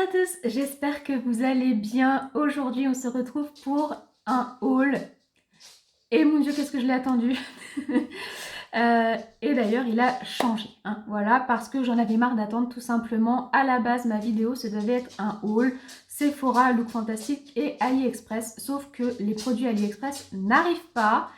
à tous, j'espère que vous allez bien. Aujourd'hui, on se retrouve pour un haul. Et mon Dieu, qu'est-ce que je l'ai attendu. Et d'ailleurs, il a changé. Hein, voilà, parce que j'en avais marre d'attendre tout simplement. À la base, ma vidéo, ça devait être un haul Sephora, Look Fantastique et AliExpress. Sauf que les produits AliExpress n'arrivent pas.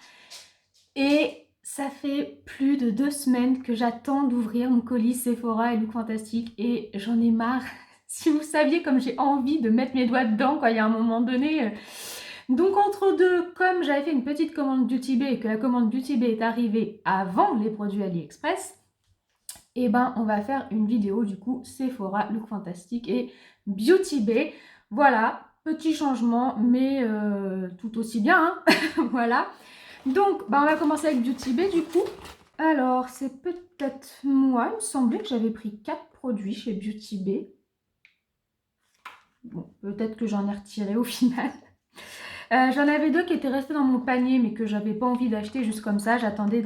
Et ça fait plus de 2 semaines que j'attends d'ouvrir mon colis Sephora et Look Fantastique. Et j'en ai marre. Si vous saviez comme j'ai envie de mettre mes doigts dedans quand il y a un moment donné. Donc entre deux, comme j'avais fait une petite commande Beauty Bay et que la commande Beauty Bay est arrivée avant les produits AliExpress, et ben on va faire une vidéo du coup Sephora, Look Fantastique et Beauty Bay. Voilà, petit changement mais tout aussi bien, hein. Voilà. Donc bah on va commencer avec Beauty Bay du coup. Alors c'est peut-être moi, il me semblait que j'avais pris 4 produits chez Beauty Bay. Bon, peut-être que j'en ai retiré au final. J'en avais 2 qui étaient restés dans mon panier mais que j'avais pas envie d'acheter juste comme ça. J'attendais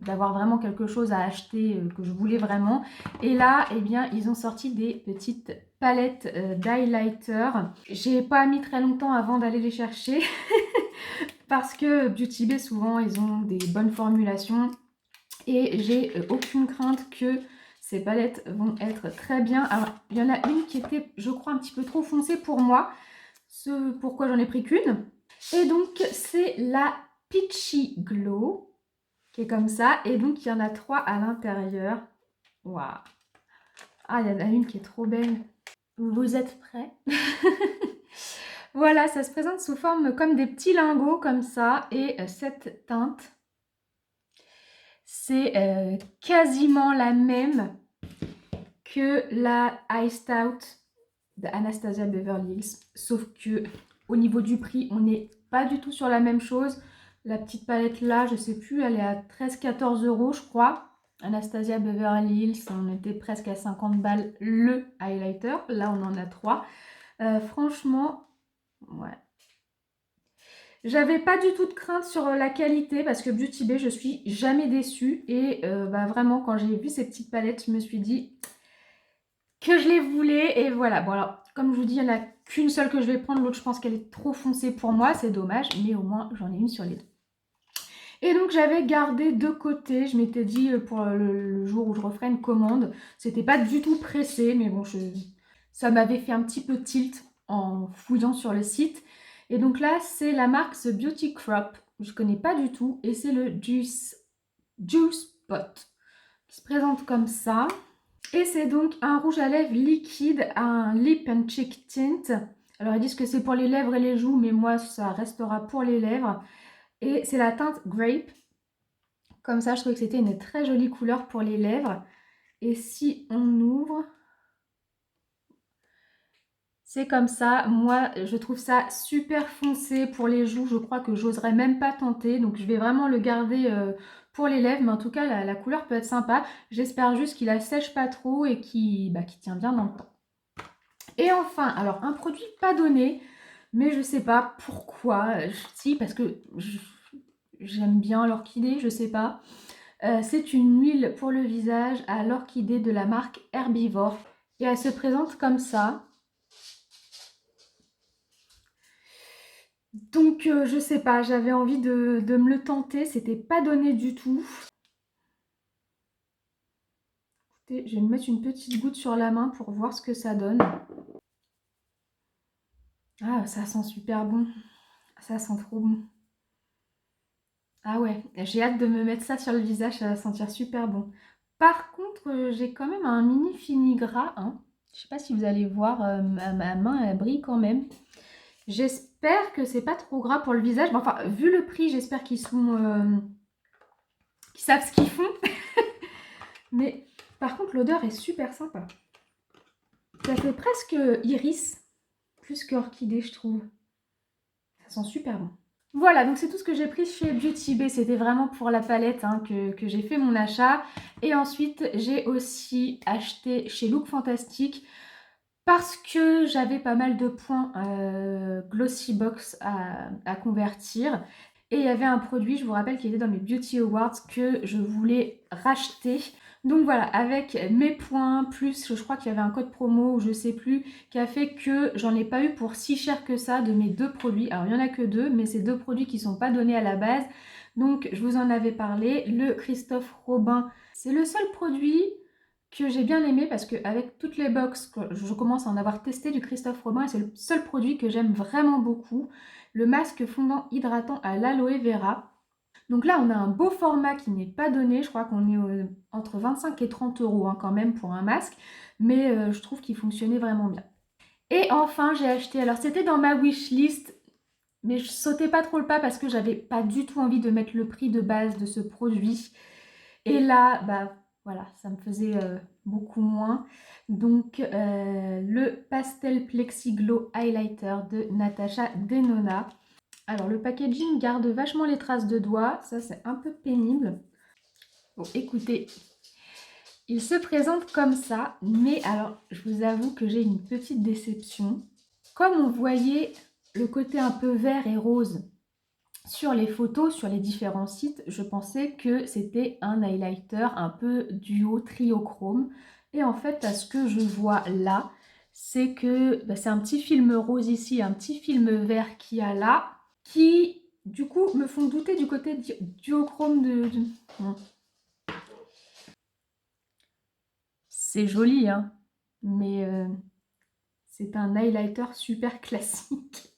d'avoir vraiment quelque chose à acheter que je voulais vraiment. Et là, eh bien, ils ont sorti des petites palettes d'highlighter. J'ai pas mis très longtemps avant d'aller les chercher parce que Beauty Bay, souvent, ils ont des bonnes formulations et j'ai aucune crainte que ces palettes vont être très bien. Alors, il y en a une qui était, je crois, un petit peu trop foncée pour moi. Ce pourquoi j'en ai pris qu'une. Et donc, c'est la Peachy Glow, qui est comme ça. Et donc, il y en a 3 à l'intérieur. Waouh! Ah, il y en a une qui est trop belle. Vous êtes prêts? Voilà, ça se présente sous forme comme des petits lingots, comme ça. Et cette teinte, c'est quasiment la même que la Iced Out de Anastasia Beverly Hills. Sauf que au niveau du prix, on n'est pas du tout sur la même chose. La petite palette là, je sais plus, elle est à 13-14 € je crois. Anastasia Beverly Hills, on était presque à 50 balles le highlighter. Là, on en a 3. Franchement, ouais. J'avais pas du tout de crainte sur la qualité parce que Beauty Bay, je suis jamais déçue. Et bah, vraiment, quand j'ai vu ces petites palettes, je me suis dit que je les voulais. Et voilà, bon alors, comme je vous dis, il n'y en a qu'une seule que je vais prendre. L'autre, je pense qu'elle est trop foncée pour moi. C'est dommage, mais au moins, j'en ai une sur les deux. Et donc, j'avais gardé de côté. Je m'étais dit pour le jour où je referai une commande. C'était pas du tout pressé, mais bon, ça m'avait fait un petit peu tilt en fouillant sur le site. Et donc là, c'est la marque The Beauty Crop. Je connais pas du tout. Et c'est le Juice Pot qui se présente comme ça. Et c'est donc un rouge à lèvres liquide, un lip and cheek tint. Alors ils disent que c'est pour les lèvres et les joues, mais moi ça restera pour les lèvres. Et c'est la teinte Grape. Comme ça, je trouvais que c'était une très jolie couleur pour les lèvres. Et si on ouvre, c'est comme ça. Moi, je trouve ça super foncé pour les joues. Je crois que j'oserais même pas tenter. Donc je vais vraiment le garder pour les lèvres. Mais en tout cas, la couleur peut être sympa. J'espère juste qu'il assèche pas trop et qu'il tient bien dans le temps. Et enfin, alors un produit pas donné, mais je sais pas pourquoi. Si, parce que j'aime bien l'orchidée, je sais pas. C'est une huile pour le visage à l'orchidée de la marque Herbivore. Et elle se présente comme ça. Donc je sais pas, j'avais envie de me le tenter, c'était pas donné du tout. Écoutez, je vais me mettre une petite goutte sur la main pour voir ce que ça donne. Ah, ça sent super bon. Ça sent trop bon. Ah ouais, j'ai hâte de me mettre ça sur le visage, ça va sentir super bon. Par contre, j'ai quand même un mini fini gras. Hein. Je sais pas si vous allez voir, ma main elle brille quand même. J'espère que c'est pas trop gras pour le visage. Bon, enfin, vu le prix, j'espère qu'ils savent ce qu'ils font. Mais par contre, l'odeur est super sympa. Ça fait presque iris, plus qu'orchidée, je trouve. Ça sent super bon. Voilà, donc c'est tout ce que j'ai pris chez Beauty Bay. C'était vraiment pour la palette hein, que j'ai fait mon achat. Et ensuite, j'ai aussi acheté chez Look Fantastique parce que j'avais pas mal de points Glossy Box à convertir. Et il y avait un produit, je vous rappelle, qui était dans mes Beauty Awards que je voulais racheter. Donc voilà, avec mes points, plus je crois qu'il y avait un code promo ou je sais plus, qui a fait que j'en ai pas eu pour si cher que ça de mes 2 produits. Alors il n'y en a que 2, mais c'est 2 produits qui sont pas donnés à la base. Donc je vous en avais parlé, le Christophe Robin, c'est le seul produit que j'ai bien aimé parce qu'avec toutes les box, je commence à en avoir testé du Christophe Robin et c'est le seul produit que j'aime vraiment beaucoup. Le masque fondant hydratant à l'aloe vera. Donc là, on a un beau format qui n'est pas donné. Je crois qu'on est entre 25 et 30 euros hein, quand même pour un masque. Mais je trouve qu'il fonctionnait vraiment bien. Et enfin, j'ai acheté... Alors, c'était dans ma wishlist, mais je sautais pas trop le pas parce que j'avais pas du tout envie de mettre le prix de base de ce produit. Et là, bah voilà, ça me faisait beaucoup moins. Donc, le Pastel Plexi Glow Highlighter de Natasha Denona. Alors le packaging garde vachement les traces de doigts, ça c'est un peu pénible. Bon écoutez, il se présente comme ça, mais alors je vous avoue que j'ai une petite déception. Comme on voyait le côté un peu vert et rose sur les photos, sur les différents sites, je pensais que c'était un highlighter un peu duo triochrome. Et en fait, à ce que je vois là, c'est que c'est un petit film rose ici, un petit film vert qu'il y a là, qui du coup me font douter du côté duochrome de... Bon. C'est joli, hein, mais c'est un highlighter super classique.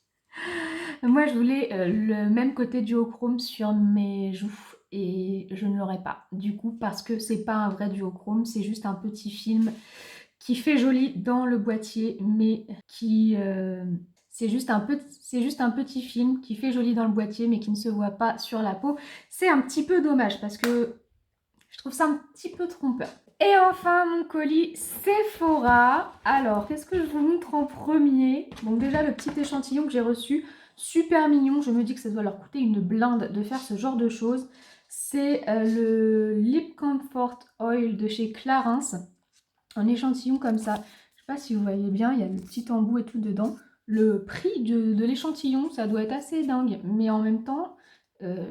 Moi, je voulais le même côté duochrome sur mes joues et je ne l'aurai pas. Du coup, parce que c'est pas un vrai duochrome, c'est juste un petit film qui fait joli dans le boîtier, mais qui... c'est juste un petit film qui fait joli dans le boîtier, mais qui ne se voit pas sur la peau. C'est un petit peu dommage parce que je trouve ça un petit peu trompeur. Et enfin, mon colis Sephora. Alors, qu'est-ce que je vous montre en premier? Donc déjà, le petit échantillon que j'ai reçu, super mignon. Je me dis que ça doit leur coûter une blinde de faire ce genre de choses. C'est le Lip Comfort Oil de chez Clarins. Un échantillon comme ça. Je sais pas si vous voyez bien, il y a le petit embout et tout dedans. Le prix de l'échantillon, ça doit être assez dingue. Mais en même temps,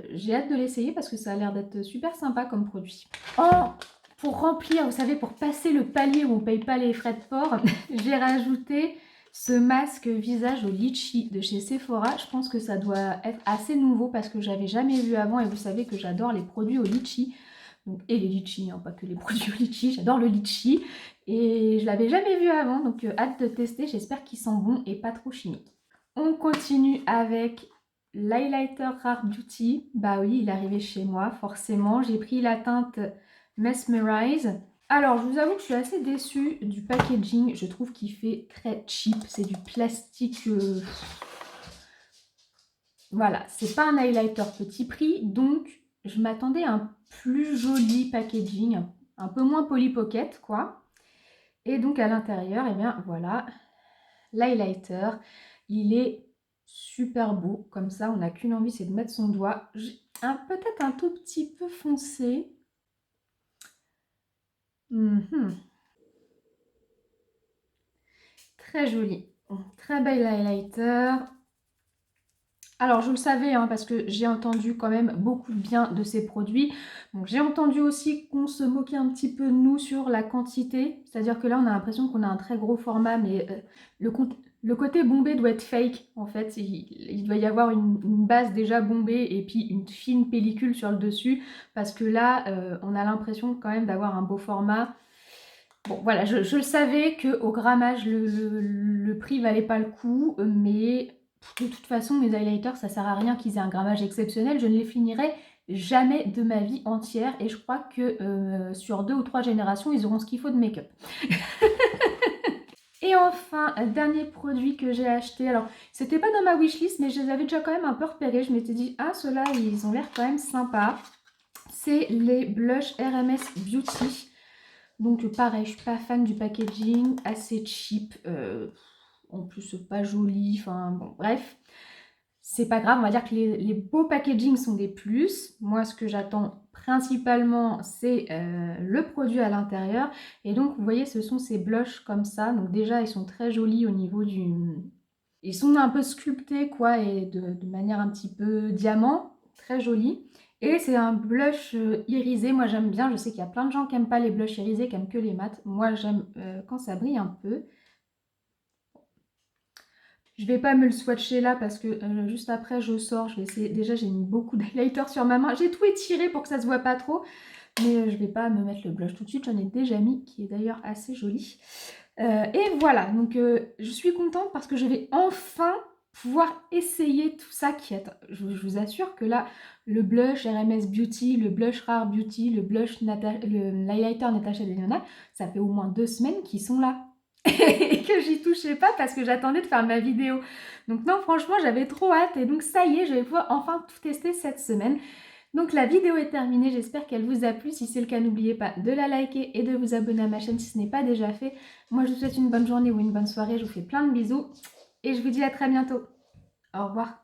j'ai hâte de l'essayer parce que ça a l'air d'être super sympa comme produit. Pour remplir, vous savez, pour passer le palier où on ne paye pas les frais de port, j'ai rajouté ce masque visage au litchi de chez Sephora. Je pense que ça doit être assez nouveau parce que j'avais jamais vu avant et vous savez que j'adore les produits au litchi. Donc, et les litchis, hein, pas que les produits au litchi, j'adore le litchi. Et je l'avais jamais vu avant, donc hâte de tester, j'espère qu'il sent bon et pas trop chimique. On continue avec l'highlighter Rare Beauty. Bah oui, il est arrivé chez moi, forcément. J'ai pris la teinte Mesmerize. Alors, je vous avoue que je suis assez déçue du packaging. Je trouve qu'il fait très cheap. C'est du plastique... Voilà, c'est pas un highlighter petit prix. Donc, je m'attendais à un plus joli packaging. Un peu moins Polly Pocket, quoi. Et donc, à l'intérieur, eh bien, voilà, l'highlighter. Il est super beau. Comme ça, on n'a qu'une envie, c'est de mettre son doigt. Peut-être un tout petit peu foncé. Très joli. Très bel highlighter. Alors, je le savais, hein, parce que j'ai entendu quand même beaucoup de bien de ces produits. Donc, j'ai entendu aussi qu'on se moquait un petit peu de nous sur la quantité. C'est-à-dire que là, on a l'impression qu'on a un très gros format, mais le côté bombé doit être fake, en fait. Il doit y avoir une base déjà bombée et puis une fine pellicule sur le dessus. Parce que là, on a l'impression quand même d'avoir un beau format. Bon, voilà, je le savais qu'au grammage, le prix valait pas le coup, mais de toute façon, mes highlighters, ça sert à rien qu'ils aient un grammage exceptionnel. Je ne les finirai jamais de ma vie entière et je crois que sur 2 ou 3 générations, ils auront ce qu'il faut de make-up. Et enfin, dernier produit que j'ai acheté. Alors, c'était pas dans ma wishlist, mais je les avais déjà quand même un peu repérés. Je m'étais dit, ah, ceux-là, ils ont l'air quand même sympas. C'est les blush RMS Beauty. Donc pareil, je suis pas fan du packaging, assez cheap, en plus pas joli, enfin bon bref. C'est pas grave, on va dire que les beaux packaging sont des plus. Moi ce que j'attends principalement c'est le produit à l'intérieur. Et donc vous voyez ce sont ces blushs comme ça. Donc déjà ils sont très jolis au niveau du... Ils sont un peu sculptés quoi et de manière un petit peu diamant, très jolis. Et c'est un blush irisé, moi j'aime bien, je sais qu'il y a plein de gens qui n'aiment pas les blushs irisés, qui aiment que les mats. Moi j'aime quand ça brille un peu. Je vais pas me le swatcher là parce que juste après je sors, je vais essayer. Déjà j'ai mis beaucoup d'highlighter sur ma main, j'ai tout étiré pour que ça se voit pas trop. Mais je vais pas me mettre le blush tout de suite, j'en ai déjà mis, qui est d'ailleurs assez joli. Et voilà, donc je suis contente parce que je vais enfin pouvoir essayer tout ça qui est... Je vous assure que là, le blush RMS Beauty, le blush Rare Beauty, le blush l'highlighter Natasha Denona, ça fait au moins 2 semaines qu'ils sont là. Et que j'y touchais pas parce que j'attendais de faire ma vidéo. Donc non, franchement, j'avais trop hâte. Et donc ça y est, je vais pouvoir enfin tout tester cette semaine. Donc la vidéo est terminée, j'espère qu'elle vous a plu. Si c'est le cas, n'oubliez pas de la liker et de vous abonner à ma chaîne si ce n'est pas déjà fait. Moi, je vous souhaite une bonne journée ou une bonne soirée. Je vous fais plein de bisous et je vous dis à très bientôt. Au revoir.